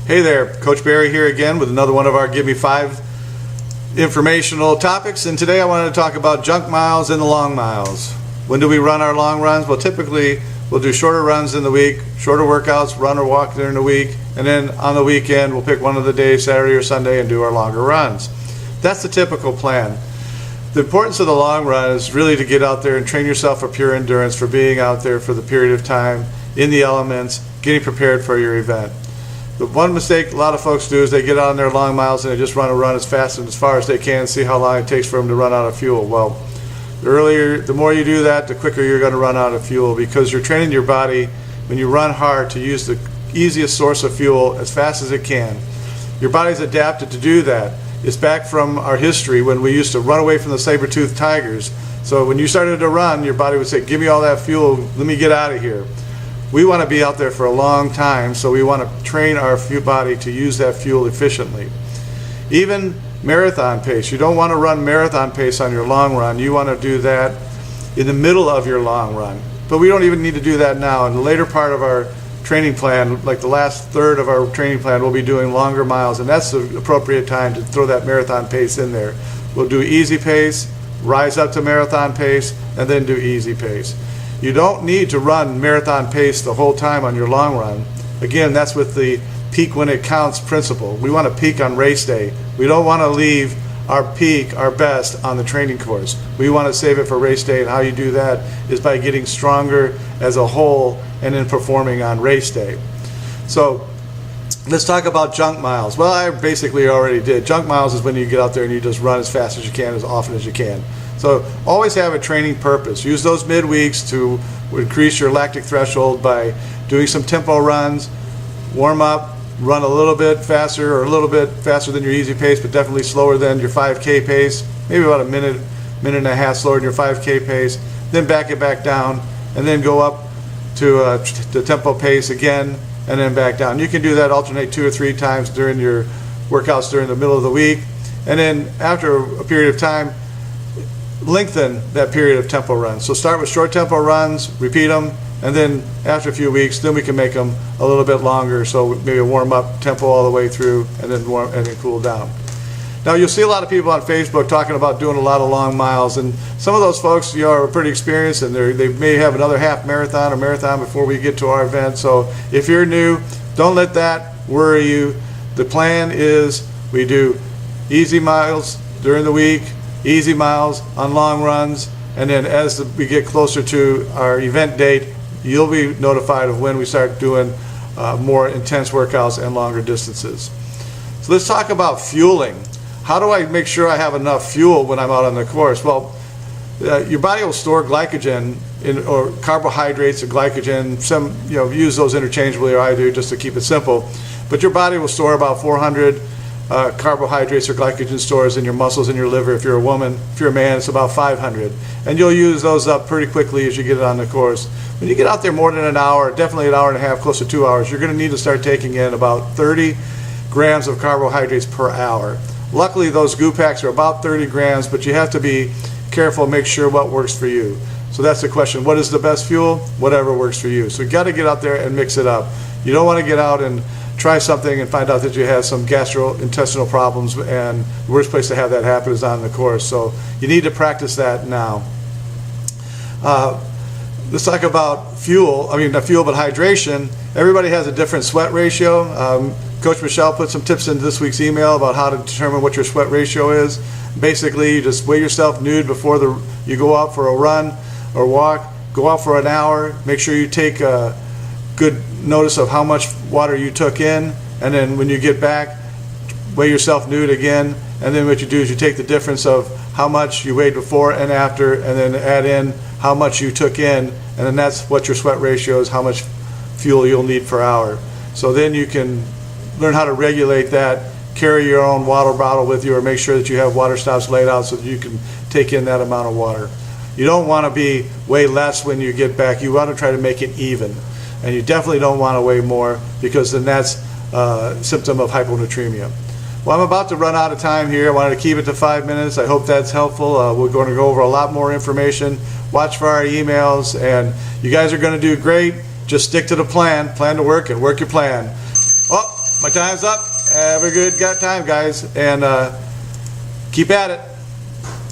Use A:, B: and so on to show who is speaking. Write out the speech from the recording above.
A: Hey there, Coach Barry here again with another one of our Gimme 5 informational topics, and today I wanted to talk about junk miles and the long miles. When do we run our long runs? Well, typically we'll do shorter runs in the week, shorter workouts, run or walk during the week, and then on the weekend we'll pick one of the days, Saturday or Sunday, and do our longer runs. That's the typical plan. The importance of the long run is really to get out there and train yourself for pure endurance, for being out there for the period of time in the elements, getting prepared for your event. The one mistake a lot of folks do is they get out on their long miles and they just run as fast and as far as they can and see how long it takes for them to run out of fuel. Well, the more you do that, the quicker you're going to run out of fuel, because you're training your body when you run hard to use the easiest source of fuel as fast as it can. Your body's adapted to do that. It's back from our history when we used to run away from the saber-toothed tigers. So when you started to run, your body would say, give me all that fuel, let me get out of here. We want to be out there for a long time, so we want to train our body to use that fuel efficiently. Even marathon pace. You don't want to run marathon pace on your long run. You want to do that in the middle of your long run. But we don't even need to do that now. In the later part of our training plan, like the last third of our training plan, we'll be doing longer miles, and that's the appropriate time to throw that marathon pace in there. We'll do easy pace, rise up to marathon pace, and then do easy pace. You don't need to run marathon pace the whole time on your long run. Again, that's with the peak when it counts principle. We want to peak on race day. We don't want to leave our peak, our best, on the training course. We want to save it for race day, and how you do that is by getting stronger as a whole and then performing on race day. So let's talk about junk miles. Well, I basically already did. Junk miles is when you get out there and you just run as fast as you can, as often as you can. So always have a training purpose. Use those midweeks to increase your lactic threshold by doing some tempo runs, warm up, run a little bit faster or a little bit faster than your easy pace, but definitely slower than your 5K pace, maybe about a minute and a half slower than your 5K pace, then back it back down, and then go up to the tempo pace again, and then back down. You can do that, alternate 2 or 3 times during your workouts during the middle of the week, and then after a period of time, lengthen that period of tempo runs. So start with short tempo runs, repeat them, and then after a few weeks, then we can make them a little bit longer. So maybe a warm up tempo all the way through, and then cool down. Now you'll see a lot of people on Facebook talking about doing a lot of long miles, and some of those folks, are pretty experienced, and they may have another half marathon or marathon before we get to our event. So if you're new, don't let that worry you. The plan is we do easy miles during the week, easy miles on long runs, and then as we get closer to our event date, you'll be notified of when we start doing more intense workouts and longer distances. So let's talk about fueling. How do I make sure I have enough fuel when I'm out on the course? Well, your body will store glycogen or carbohydrates or glycogen. Some use those interchangeably, or I do, just to keep it simple. But your body will store about 400 carbohydrates or glycogen stores in your muscles and your liver. If you're a woman, if you're a man, it's about 500. And you'll use those up pretty quickly as you get on the course. When you get out there more than an hour, definitely an hour and a half, close to 2 hours, you're going to need to start taking in about 30 grams of carbohydrates per hour. Luckily, those goo packs are about 30 grams, but you have to be careful, make sure what works for you. So that's the question. What is the best fuel? Whatever works for you. So you got to get out there and mix it up. You don't want to get out and try something and find out that you have some gastrointestinal problems, and the worst place to have that happen is on the course. So you need to practice that now. Let's talk about fuel. I mean, not fuel, but hydration. Everybody has a different sweat ratio. Coach Michelle put some tips in this week's email about how to determine what your sweat ratio is. Basically, you just weigh yourself nude before you go out for a run or walk. Go out for an hour. Make sure you take good notice of how much water you took in, and then when you get back, weigh yourself nude again, and then what you do is you take the difference of how much you weighed before and after, and then add in how much you took in, and then that's what your sweat ratio is, how much fuel you'll need per hour. So then you can learn how to regulate that, carry your own water bottle with you, or make sure that you have water stops laid out so that you can take in that amount of water. You don't want to be way less when you get back. You want to try to make it even. And you definitely don't want to weigh more, because then that's a symptom of hyponatremia. Well, I'm about to run out of time here. I wanted to keep it to 5 minutes. I hope that's helpful. We're going to go over a lot more information. Watch for our emails, and you guys are going to do great. Just stick to the plan to work, and work your plan. Oh, my time's up. Have a good time, guys, and keep at it.